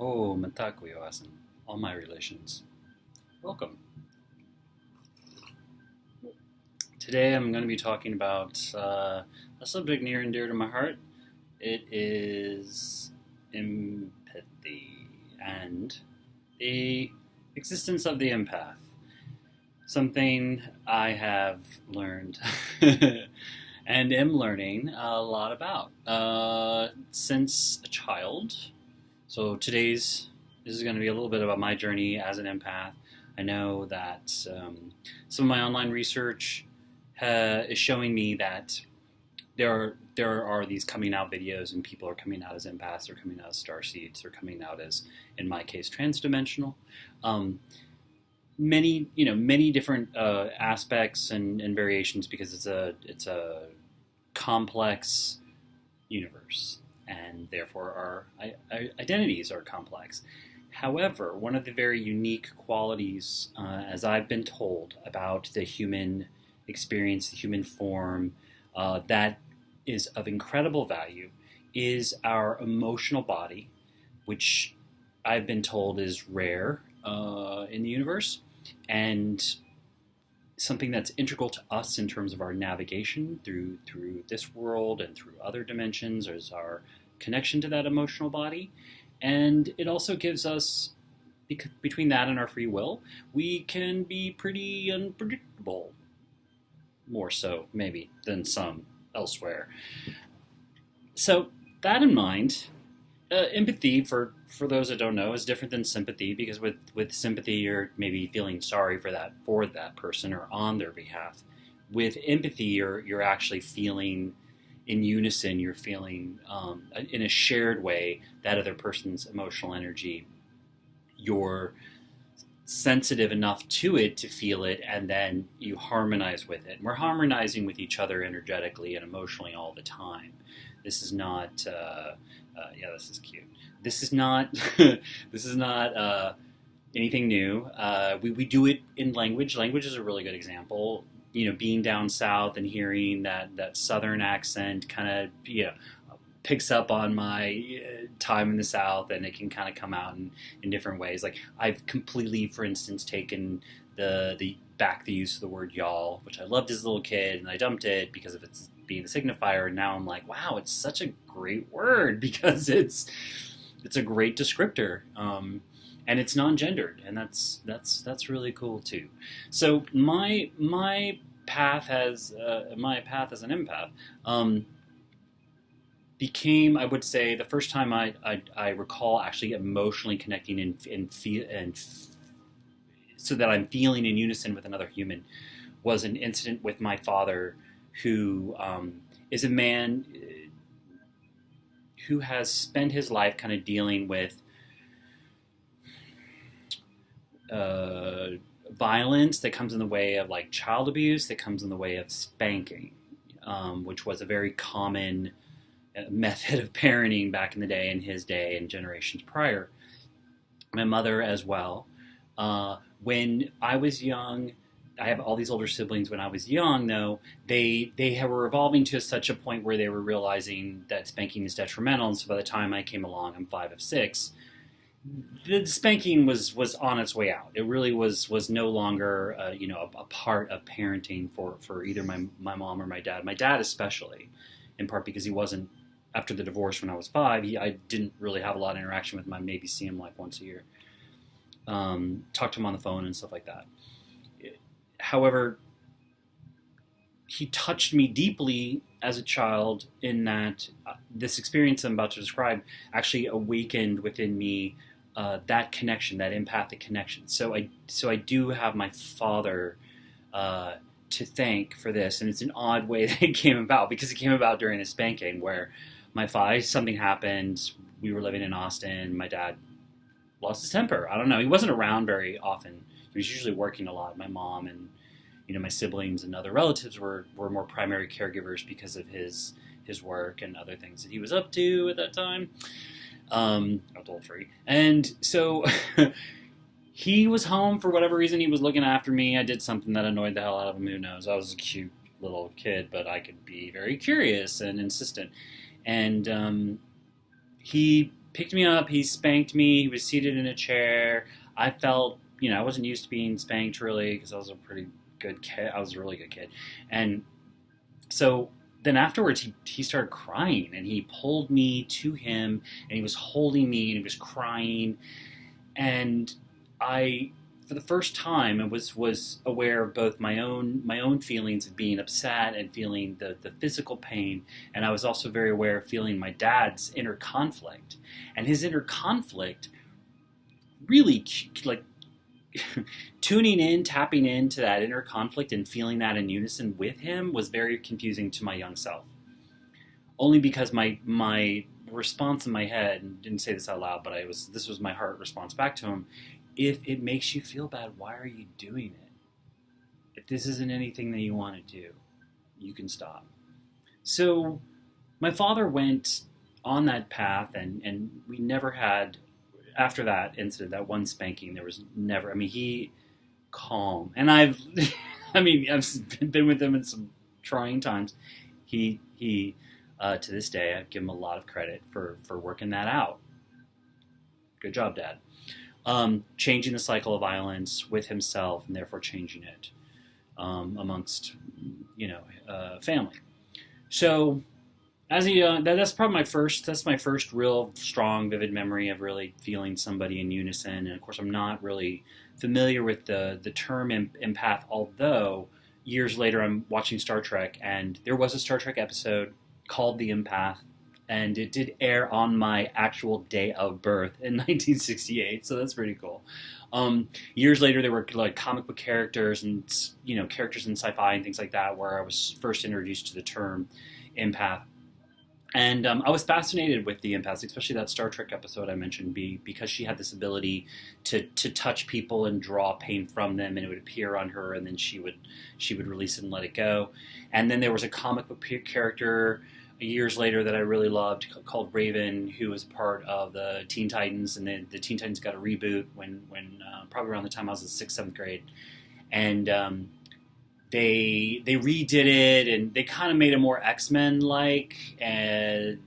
Aho matakuyo asan. All my relations. Welcome. Today I'm going to be talking about a subject near and dear to my heart. It is empathy and the existence of the empath. Something I have learned and am learning a lot about since a child. So this is going to be a little bit about my journey as an empath. I know that some of my online research is showing me that there are these coming out videos, and people are coming out as empaths, or coming out as starseeds, or coming out as, in my case, transdimensional. Many different aspects and variations, because it's a complex universe, and therefore our identities are complex. However, one of the very unique qualities, as I've been told, about the human experience, the human form, that is of incredible value, is our emotional body, which I've been told is rare in the universe, and something that's integral to us in terms of our navigation through this world and through other dimensions, is our connection to that emotional body. And it also gives us, between that and our free will, we can be pretty unpredictable, more so maybe than some elsewhere. So that in mind, empathy, for those that don't know, is different than sympathy, because with sympathy you're maybe feeling sorry for that person or on their behalf. With empathy, you're actually feeling in unison. You're feeling in a shared way that other person's emotional energy. You're sensitive enough to it to feel it, and then you harmonize with it. And we're harmonizing with each other energetically and emotionally all the time. This is not this is cute. This is not this is not anything new. We do it in language. Language is a really good example. Being down south and hearing that southern accent kind of picks up on my time in the South, and it can kind of come out in different ways. Like, I've completely, for instance, taken the use of the word y'all, which I loved as a little kid, and I dumped it because of its being a signifier. And now I'm like, wow, it's such a great word, because it's a great descriptor. And it's non-gendered, and that's really cool too. So my path as an empath became, I would say, the first time I recall actually emotionally connecting and so that I'm feeling in unison with another human, was an incident with my father, who is a man who has spent his life kind of dealing with violence that comes in the way of, like, child abuse, that comes in the way of spanking, which was a very common method of parenting back in the day, in his day and generations prior. My mother as well. When I was young, I have all these older siblings. When I was young, though, they were evolving to such a point where they were realizing that spanking is detrimental. And so by the time I came along, I'm 5 of 6. The spanking was on its way out. It really was no longer a part of parenting for either my mom or my dad. My dad especially, in part because he wasn't, after the divorce when I was 5, I didn't really have a lot of interaction with him. I maybe see him like once a year, talk to him on the phone and stuff like that. However, he touched me deeply as a child, in that this experience I'm about to describe actually awakened within me that connection, that empathic connection. So I do have my father to thank for this, and it's an odd way that it came about, because it came about during a spanking where something happened. We were living in Austin. My dad lost his temper. I don't know. He wasn't around very often. He was usually working a lot. My mom and my siblings and other relatives were more primary caregivers because of his work and other things that he was up to at that time. Adultery. And so he was home for whatever reason. He was looking after me. I did something that annoyed the hell out of him. Who knows? I was a cute little kid, but I could be very curious and insistent. And he picked me up, he spanked me, he was seated in a chair. I felt, I wasn't used to being spanked really because I was a pretty good kid. I was a really good kid. And so then afterwards he started crying and he pulled me to him and he was holding me and he was crying. And I, for the first time, was aware of both my own feelings of being upset and feeling the physical pain, and I was also very aware of feeling my dad's inner conflict, and his inner conflict really like tuning in, tapping into that inner conflict and feeling that in unison with him was very confusing to my young self. Only because my response in my head, and didn't say this out loud, but this was my heart response back to him. If it makes you feel bad, why are you doing it? If this isn't anything that you want to do, you can stop. So my father went on that path, and we never had, after that incident, that one spanking, there was never, he calm. And I've been with him in some trying times. He to this day, I give him a lot of credit for working that out. Good job, Dad. Changing the cycle of violence with himself and therefore changing it amongst, family. So as that's probably my first real strong, vivid memory of really feeling somebody in unison. And of course, I'm not really familiar with the term empath, although years later I'm watching Star Trek and there was a Star Trek episode called The Empath, and it did air on my actual day of birth in 1968, so that's pretty cool. Years later, there were like comic book characters and characters in sci-fi and things like that where I was first introduced to the term empath, and I was fascinated with the empaths, especially that Star Trek episode I mentioned, because she had this ability to touch people and draw pain from them, and it would appear on her, and then she would release it and let it go. And then there was a comic book character years later that I really loved called Raven, who was part of the Teen Titans, and then the Teen Titans got a reboot when probably around the time I was in 6th, 7th grade, and they redid it and they kind of made it more X-Men like, and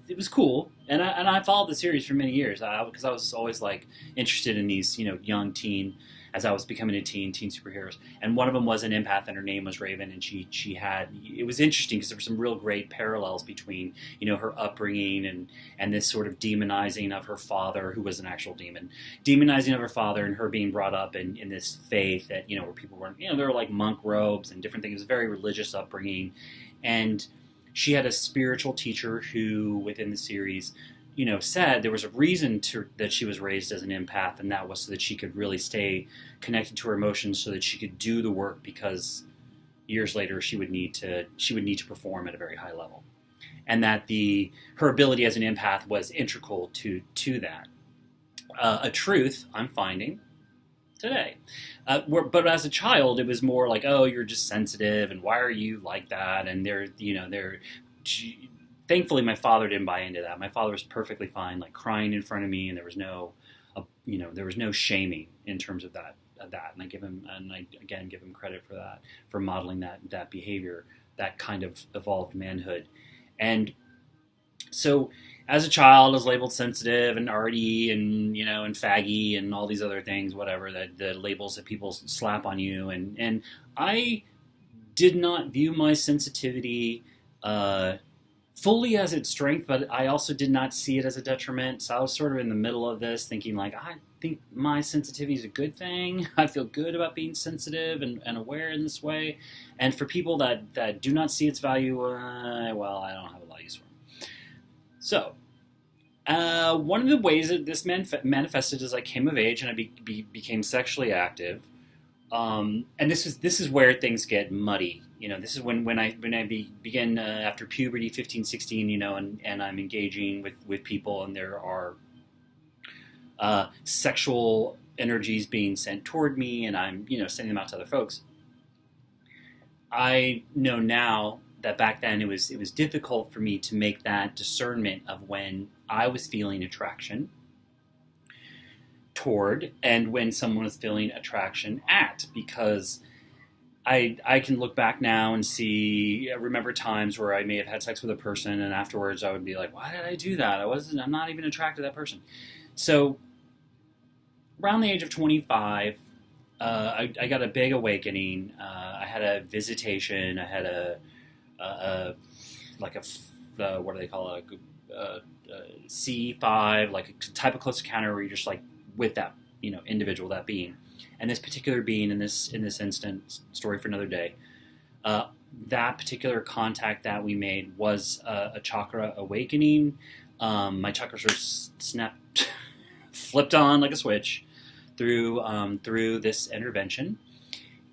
it was cool. And I followed the series for many years because I was always like interested in these young teen. As I was becoming a teen superheroes. And one of them was an empath, and her name was Raven, and she had, it was interesting because there were some real great parallels between, her upbringing and this sort of demonizing of her father, who was an actual demon, demonizing of her father, and her being brought up in this faith that, where people weren't, there were like monk robes and different things. It was a very religious upbringing. And she had a spiritual teacher who, within the series, said there was a reason that she was raised as an empath, and that was so that she could really stay connected to her emotions, so that she could do the work, because years later she would need to perform at a very high level, and that her ability as an empath was integral to that. A truth I'm finding today, but as a child, it was more like, oh, you're just sensitive, and why are you like that? And thankfully, my father didn't buy into that. My father was perfectly fine, like crying in front of me, and there was no shaming in terms of that. And I again give him credit for that, for modeling that behavior, that kind of evolved manhood. And so, as a child, I was labeled sensitive and arty and and faggy and all these other things, whatever the labels that people slap on you. And I did not view my sensitivity fully as its strength, but I also did not see it as a detriment. So I was sort of in the middle of this, thinking like, I think my sensitivity is a good thing. I feel good about being sensitive and aware in this way. And for people that do not see its value, well, I don't have a lot of use for them. So one of the ways that this manifested as I came of age and I became sexually active, and this is where things get muddy. This is when I begin after puberty, 15, 16, and I'm engaging with people, and there are sexual energies being sent toward me, and I'm, sending them out to other folks. I know now that back then it was difficult for me to make that discernment of when I was feeling attraction toward and when someone was feeling attraction at, because I can look back now and remember times where I may have had sex with a person, and afterwards I would be like, why did I do that? I'm not even attracted to that person. So around the age of 25, I got a big awakening. I had a visitation. I had what do they call it? C5, like a type of close encounter where you're just like with that, individual, that being. And this particular being in this instance, story for another day, that particular contact that we made was a chakra awakening. My chakras were flipped on like a switch through this intervention.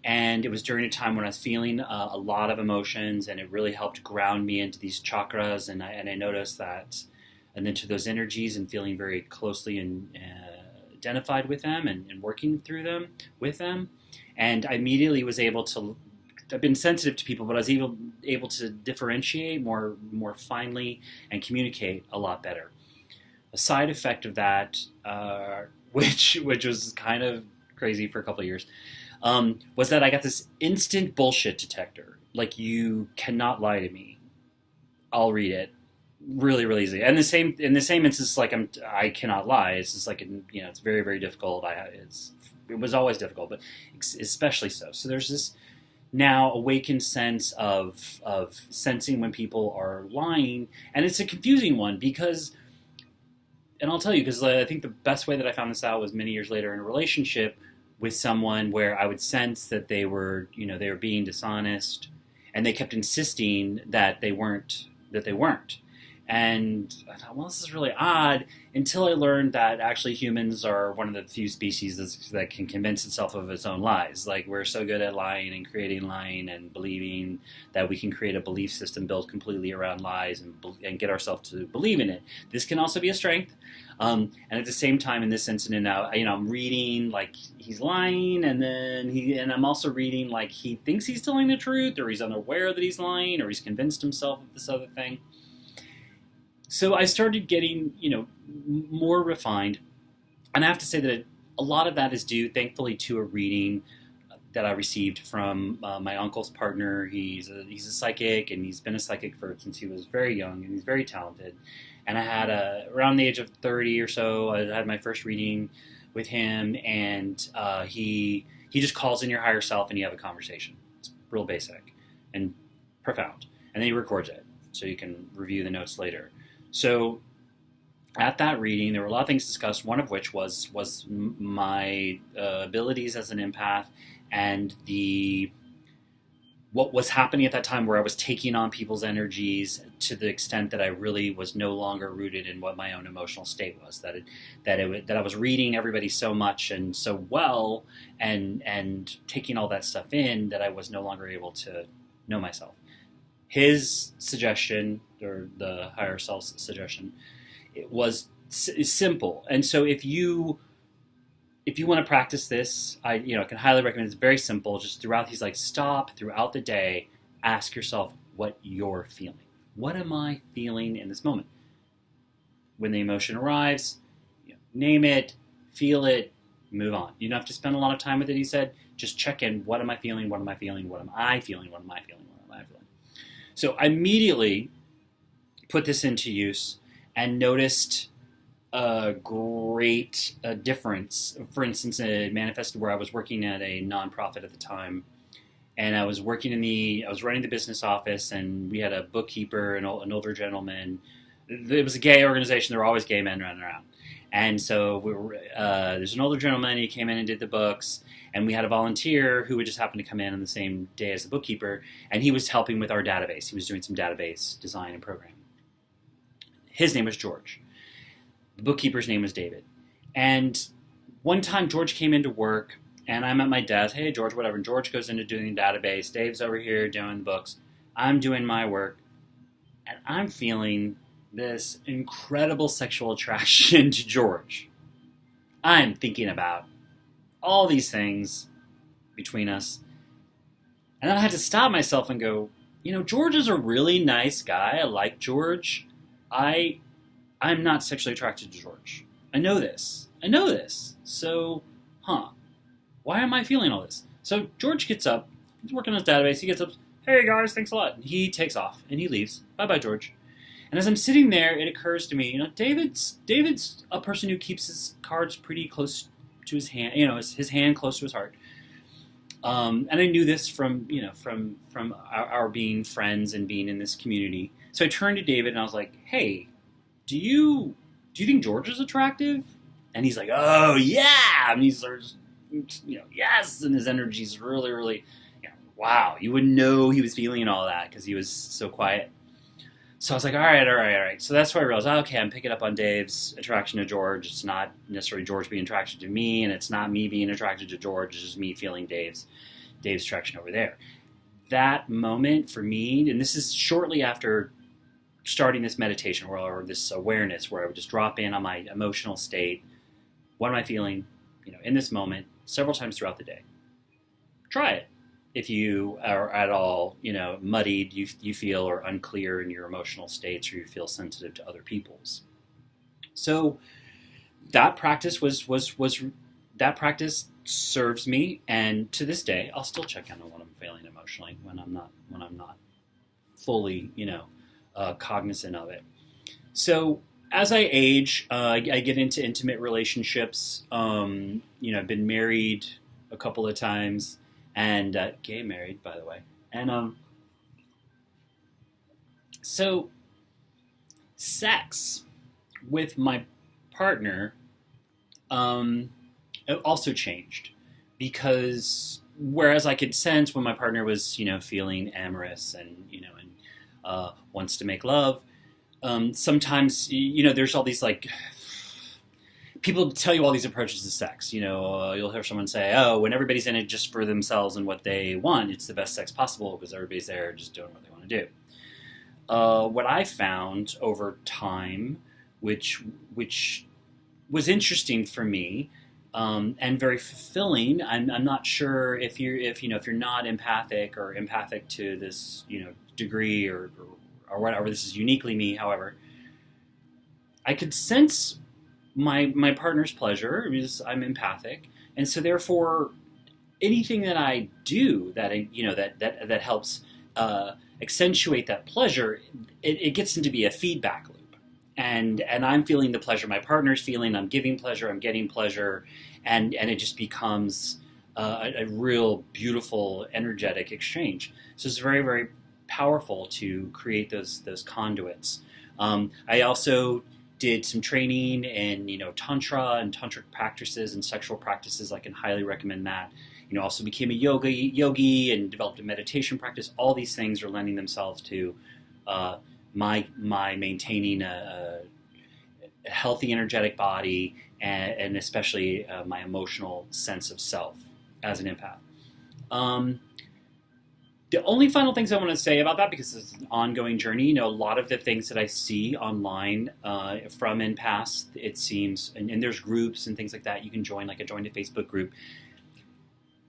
And it was during a time when I was feeling a lot of emotions, and it really helped ground me into these chakras. And I noticed that, and into those energies, and feeling very closely and identified with them, and working through them with them. And I immediately was able to. I've been sensitive to people, but I was able to differentiate more finely and communicate a lot better. A side effect of that, which was kind of crazy for a couple of years, was that I got this instant bullshit detector. Like, you cannot lie to me. I'll read it really, really easy. And in the same instance, like I cannot lie. It's just like, it's very, very difficult. It was always difficult, but especially so. So there's this now awakened sense of sensing when people are lying, and it's a confusing one because. And I'll tell you, because I think the best way that I found this out was many years later in a relationship with someone where I would sense that they were being dishonest, and they kept insisting that they weren't. And I thought, well, this is really odd, until I learned that actually humans are one of the few species that can convince itself of its own lies. Like, we're so good at lying and creating lying and believing that we can create a belief system built completely around lies and get ourselves to believe in it. This can also be a strength. And at the same time, in this incident now, I'm reading like he's lying, and I'm also reading like he thinks he's telling the truth, or he's unaware that he's lying, or he's convinced himself of this other thing. So I started getting, more refined, and I have to say that a lot of that is due, thankfully, to a reading that I received from my uncle's partner. He's a psychic, and he's been a psychic since he was very young, and he's very talented. And I had around the age of 30 or so, I had my first reading with him, and he just calls in your higher self, and you have a conversation. It's real basic and profound, and then he records it so you can review the notes later. So at that reading, there were a lot of things discussed, one of which was my abilities as an empath, and what was happening at that time, where I was taking on people's energies to the extent that I really was no longer rooted in what my own emotional state was. That I was reading everybody so much and so well, and taking all that stuff in, that I was no longer able to know myself. His suggestion, or the higher self's suggestion, is simple. And so if you want to practice this, I can highly recommend. It's very simple. Just he's like, stop throughout the day, ask yourself what you're feeling. What am I feeling in this moment? When the emotion arrives, name it, feel it, move on. You don't have to spend a lot of time with it, he said. Just check in. What am I feeling? What am I feeling? What am I feeling? What am I feeling? What am I feeling? So I immediately put this into use and noticed a great difference. For instance, it manifested where I was working at a nonprofit at the time, and I was running the business office, and we had a bookkeeper, an older gentleman. It was a gay organization. There were always gay men running around. And so there's an older gentleman. He came in and did the books, and we had a volunteer who would just happen to come in on the same day as the bookkeeper, and he was helping with our database. He was doing some database design and programming. His name was George. The bookkeeper's name was David. And one time George came into work, and I'm at my desk. Hey, George, whatever. And George goes into doing the database. Dave's over here doing the books. I'm doing my work, and I'm feeling this incredible sexual attraction to George. I'm thinking about all these things between us. And then I had to stop myself and go, George is a really nice guy. I like George. I'm not sexually attracted to George. I know this. So, why am I feeling all this? So George gets up, He's working on his database. He gets up, hey guys, thanks a lot. And he takes off and he leaves. Bye-bye, George. And as I'm sitting there, it occurs to me, David's a person who keeps his cards pretty close to his hand, his hand close to his heart. And I knew this from our being friends and being in this community. So I turned to David and I was like, hey, do you think George is attractive? And he's like, oh yeah, and he starts, yes, and his energy's really, really, wow, you wouldn't know he was feeling all that because he was so quiet. So I was like, all right. So that's where I realized, okay, I'm picking up on Dave's attraction to George. It's not necessarily George being attracted to me, and it's not me being attracted to George. It's just me feeling Dave's attraction over there. That moment for me, and this is shortly after starting this meditation or this awareness where I would just drop in on my emotional state. What am I feeling, in this moment, several times throughout the day. Try it. If you are at all, muddied, you feel or unclear in your emotional states, or you feel sensitive to other people's. So that practice that practice serves me, and to this day, I'll still check in on what I'm feeling emotionally when I'm not fully, cognizant of it. So as I age, I get into intimate relationships. I've been married a couple of times. And gay married, by the way. And so sex with my partner it also changed, because whereas I could sense when my partner was, feeling amorous and wants to make love, sometimes there's all these people tell you all these approaches to sex. You'll hear someone say, oh, when everybody's in it just for themselves and what they want, it's the best sex possible because everybody's there just doing what they want to do. What I found over time, which was interesting for me and very fulfilling. I'm not sure if you're not empathic or empathic to this degree or whatever. This is uniquely me. However, I could sense my partner's pleasure, because I'm empathic, and so therefore anything that I do that helps accentuate that pleasure, it gets into be a feedback loop, and I'm feeling the pleasure my partner's feeling, I'm giving pleasure, I'm getting pleasure, and it just becomes a real beautiful energetic exchange. So it's very, very powerful to create those conduits. I also did some training in, tantra and tantric practices and sexual practices. I can highly recommend that. Also became a yogi and developed a meditation practice. All these things are lending themselves to my maintaining a healthy, energetic body, and especially my emotional sense of self as an empath. The only final things I want to say about that, because it's an ongoing journey, a lot of the things that I see online from empaths, it seems, and there's groups and things like that you can join, like I joined a Facebook group,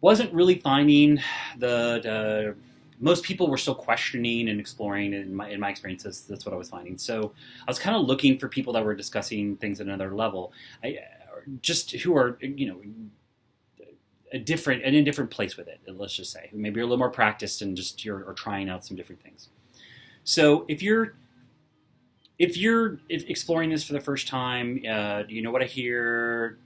wasn't really finding the most people were still questioning and exploring, in my experiences, that's what I was finding. So I was kind of looking for people that were discussing things at another level, just who are, in a different place with it, let's just say, who maybe are a little more practiced and just you're trying out some different things. So if you're exploring this for the first time, what I hear,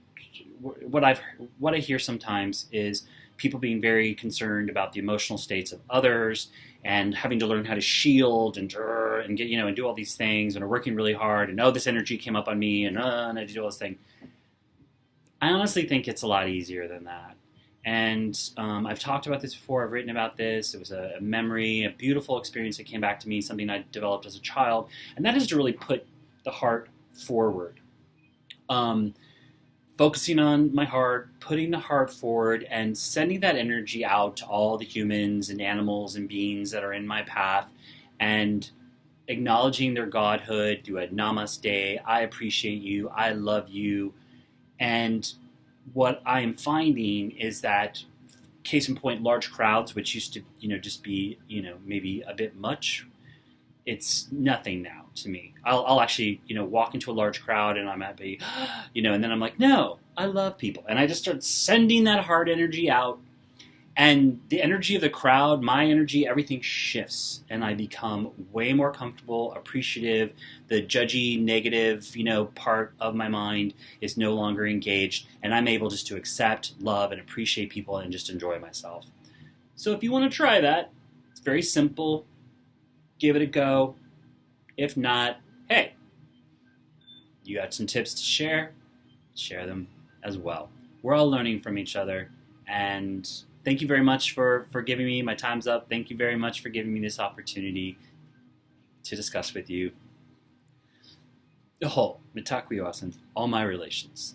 what I hear sometimes is people being very concerned about the emotional states of others and having to learn how to shield and get and do all these things, and are working really hard, and this energy came up on me, and I did all this thing. I honestly think it's a lot easier than that. And I've talked about this before. I've written about this. It was a memory, a beautiful experience that came back to me, something I developed as a child. And that is to really put the heart forward. Focusing on my heart, putting the heart forward, and sending that energy out to all the humans and animals and beings that are in my path, and acknowledging their godhood, do a namaste, I appreciate you, I love you. And what I'm finding is that, case in point, large crowds, which used to, just be, maybe a bit much, it's nothing now to me. I'll actually, walk into a large crowd and I might be, and then I'm like, no, I love people. And I just start sending that heart energy out. And the energy of the crowd, my energy, everything shifts, and I become way more comfortable, appreciative. The judgy, negative, part of my mind is no longer engaged, and I'm able just to accept, love, and appreciate people and just enjoy myself. So if you want to try that, it's very simple. Give it a go. If not, hey, you got some tips to share them as well. We're all learning from each other, and thank you very much for giving me, my time's up. Thank you very much for giving me this opportunity to discuss with you the whole Mitakuyo-asen, all my relations.